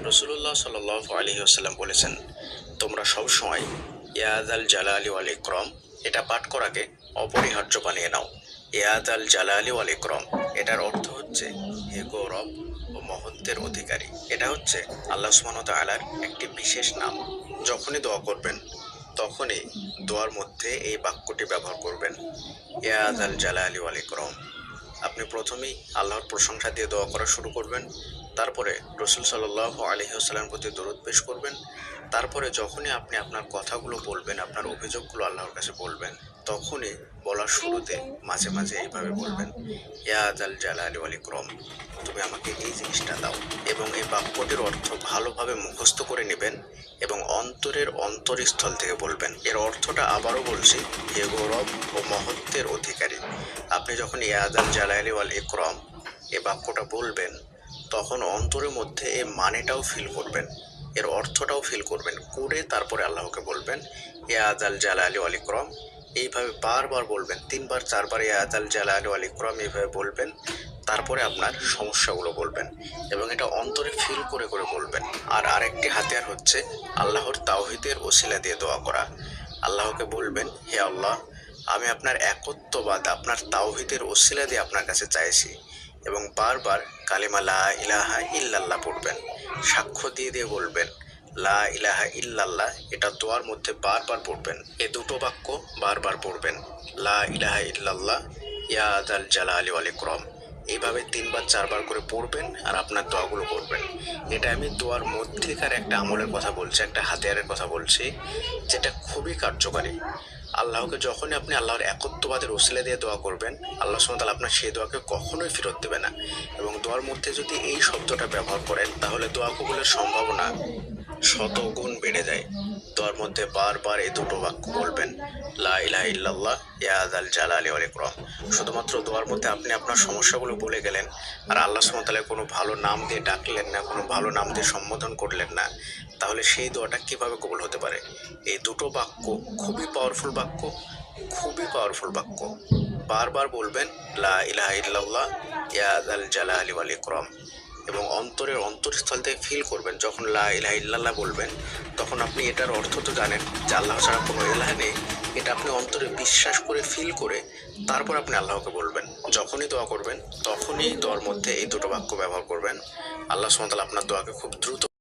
রাসূলুল্লাহ সাল্লাল্লাহু আলাইহি ওয়াসাল্লাম বলেছেন, তোমরা সবসময় ইয়া যাল জালালি ওয়াল ইকরাম এটা পাঠ করাকে অপরিহার্য বানিয়ে নাও। ইয়া যাল জালালি ওয়াল ইকরাম এটার অর্থ হচ্ছে হে গৌরব ও মহত্বের অধিকারী। এটা হচ্ছে আল্লাহ সুবহানাহু ওয়া তাআলার একটি বিশেষ নাম। যখনই দোয়া করবেন তখনই দোয়ার মধ্যে এই বাক্যটি ব্যবহার করবেন, ইয়া যাল জালালি ওয়াল ইকরাম। আপনি প্রথমেই আল্লাহর প্রশংসা দিয়ে দোয়া করা শুরু করবেন। তারপরে রসুল সাল্লাল্লাহু আলাইহি ওয়াসাল্লামের প্রতি দরুদ পেশ করবেন। তারপরে যখনই আপনি আপনার কথাগুলো বলবেন, আপনার অভিযোগগুলো আল্লাহর কাছে বলবেন, তখনই বলার শুরুতে মাঝে মাঝে এইভাবে বলবেন, ইয়া যাল জালালি ওয়াল ইকরাম, তুমি আমাকে এই জিনিসটা দাও। এবং এই বাক্যটির অর্থ ভালোভাবে মুখস্থ করে নেবেন এবং অন্তরের অন্তরস্থল থেকে বলবেন। এর অর্থটা আবারও বলছি, হে গৌরব ও মহত্বের অধিকারী। আপনি যখন ইয়া যাল জালালি ওয়াল ইকরাম এই বাক্যটা বলবেন, তখন অন্তরের মধ্যে এই মানেটাও ফিল করবেন, এর অর্থটাও ফিল করবেন, করে তারপরে আল্লাহকে বলবেন, ইয়া যাল জালালি ওয়াল ইকরাম। এইভাবে বারবার বলবেন, 3 বার 4 বার ইয়া যাল জালালি ওয়াল ইকরাম এইভাবে বলবেন। তারপরে আপনার সমস্যাগুলো বলবেন এবং এটা অন্তরে ফিল করে করে বলবেন। আর আরেকটি হাতিয়ার হচ্ছে আল্লাহর তাওহীদের ওসিলা দিয়ে দোয়া করা। আল্লাহকে বলবেন, হে আল্লাহ, আমি আপনার একত্ববাদ, আপনার তাওহীদের ওসিলা দিয়ে আপনার কাছে চাইছি। এবং বারবার কালিমা লা ইলাহা ইল্লাল্লাহ পড়বেন, সাক্ষ্য দিয়ে দিয়ে বলবেন, লা ইলাহা ইল্লাল্লাহ। এটা দোয়ার মধ্যে বারবার পড়বেন, এ দুটো বাক্য বারবার পড়বেন, লা ইলাহা ইল্লাল্লাহ, ইয়া যাল জালালি ওয়াল ইকরাম। এইভাবে 3 বার 4 বার করে পড়বেন আর আপনার দোয়াগুলো করবেন। এটা আমি দোয়ার মধ্যেকার একটা আমলের কথা বলছি, একটা হাতিয়ারের কথা বলছি, যেটা খুবই কার্যকারী। আল্লাহকে যখনই আপনি আল্লাহর একত্ববাদের ওসিলা দিয়ে দোয়া করবেন, আল্লাহ সুবহানাহু ওয়া তাআলা আপনার সেই দোয়াকে কখনোই ফেরত দেবে না। এবং দোয়ার মধ্যে যদি এই শব্দটা ব্যবহার করেন, তাহলে দোয়া কবুলের সম্ভাবনা শতগুণ বেড়ে যায়। দোয়ার মধ্যে বারবার এই দুটো বাক্য বলবেন, লা ইলাহা ইল্লাল্লাহ, ইয়া যাল জালালি ওয়াল ইকরাম। শুধুমাত্র দোয়ার মধ্যে আপনি আপনার সমস্যাগুলো বলে গেলেন আর আল্লাহ সুবহানাহু ওয়া তাআলা কোনো ভালো নাম দিয়ে ডাকলেন না, কোনো ভালো নাম দিয়ে সম্বোধন করলেন না, তাহলে সেই দোয়াটা কিভাবে কবুল হতে পারে? এই দুটো বাক্য খুবই পাওয়ারফুল বাক্য, খুবই পাওয়ারফুল বাক্য। বারবার বলবেন, লা ইলাহা ইল্লাল্লাহ, ইয়া যাল জালালি ওয়াল ইকরাম। এবং অন্তরের অন্তরস্থল থেকে ফিল করবেন, যখন লা ইলাহা ইল্লাল্লাহ বলবেন, তখন আপনি এটার অর্থ তো জানেন যে আল্লাহ ছাড়া কোনো ইলাহ নেই। এটা আপনি অন্তরে বিশ্বাস করে ফিল করে তারপর আপনি আল্লাহকে বলবেন। যখনই দোয়া করবেন তখনই দোয়ার মধ্যে এই দুটো বাক্য ব্যবহার করবেন। আল্লাহ সুবহানাহু ওয়া তাআলা আপনার দোয়াকে খুব দ্রুত